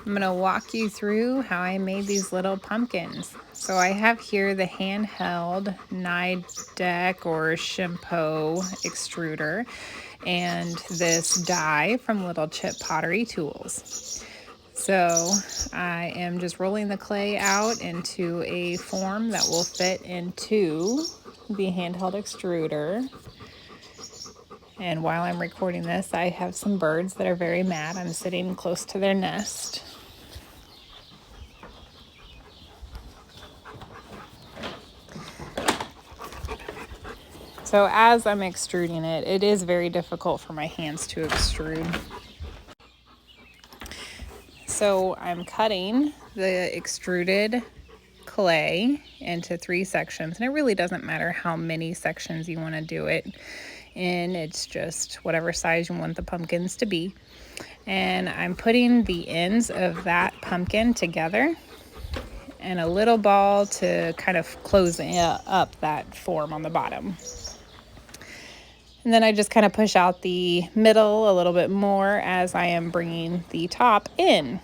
I'm going to walk you through how I made these little pumpkins. So I have here the handheld Nidec or Shimpo extruder and this die from Little Chip Pottery Tools. So I am just rolling the clay out into a form that will fit into the handheld extruder. And while I'm recording this, I have some birds that are very mad. I'm sitting close to their nest. So as I'm extruding it, it is very difficult for my hands to extrude. So I'm cutting the extruded clay into 3 sections, and it really doesn't matter how many sections you want to do it in. It's just whatever size you want the pumpkins to be. And I'm putting the ends of that pumpkin together and a little ball to kind of close up that form on the bottom. And then I just kind of push out the middle a little bit more as I am bringing the top in.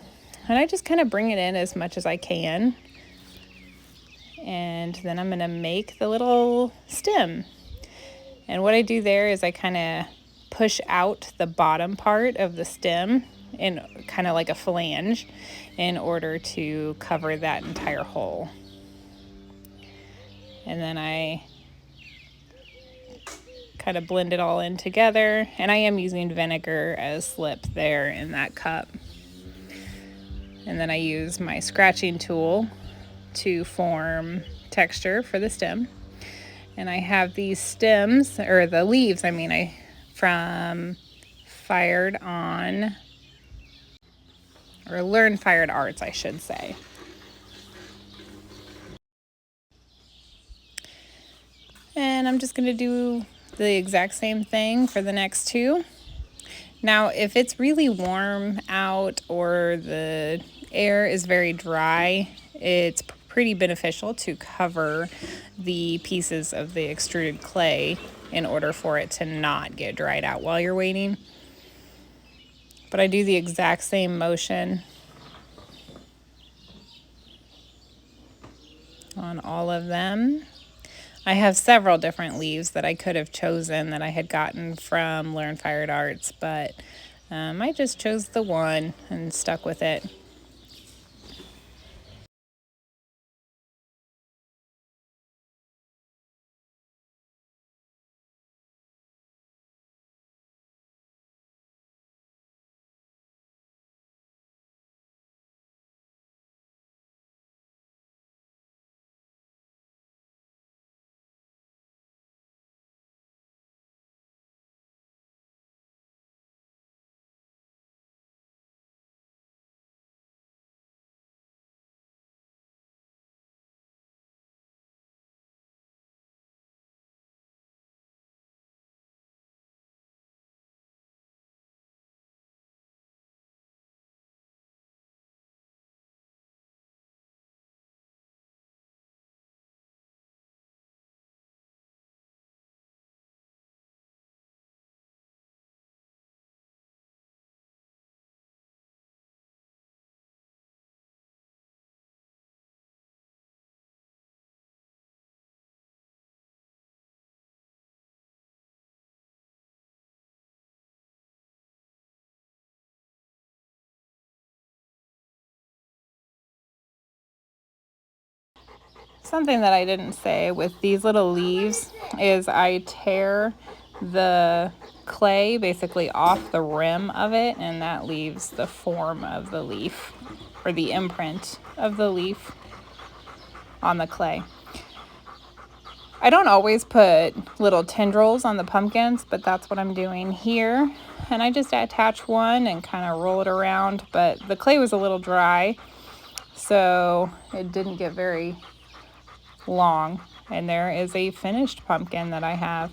And I just kind of bring it in as much as I can. And then I'm going to make the little stem. And what I do there is I kind of push out the bottom part of the stem in kind of like a flange in order to cover that entire hole. And then I kind of blend it all in together, and I am using vinegar as slip there in that cup. And then I use my scratching tool to form texture for the stem. And I have these stems, or the leaves, from Fired On, or Learn Fired Arts, I should say. And I'm just going to do the exact same thing for the next 2. Now, if it's really warm out or the air is very dry, it's pretty beneficial to cover the pieces of the extruded clay in order for it to not get dried out while you're waiting. But I do the exact same motion on all of them. I have several different leaves that I could have chosen that I had gotten from Learn Fired Arts, but I just chose the one and stuck with it. Something that I didn't say with these little leaves is I tear the clay basically off the rim of it, and that leaves the form of the leaf, or the imprint of the leaf on the clay. I don't always put little tendrils on the pumpkins, but that's what I'm doing here. And I just attach one and kind of roll it around, but the clay was a little dry, so it didn't get very long. And there is a finished pumpkin that I have.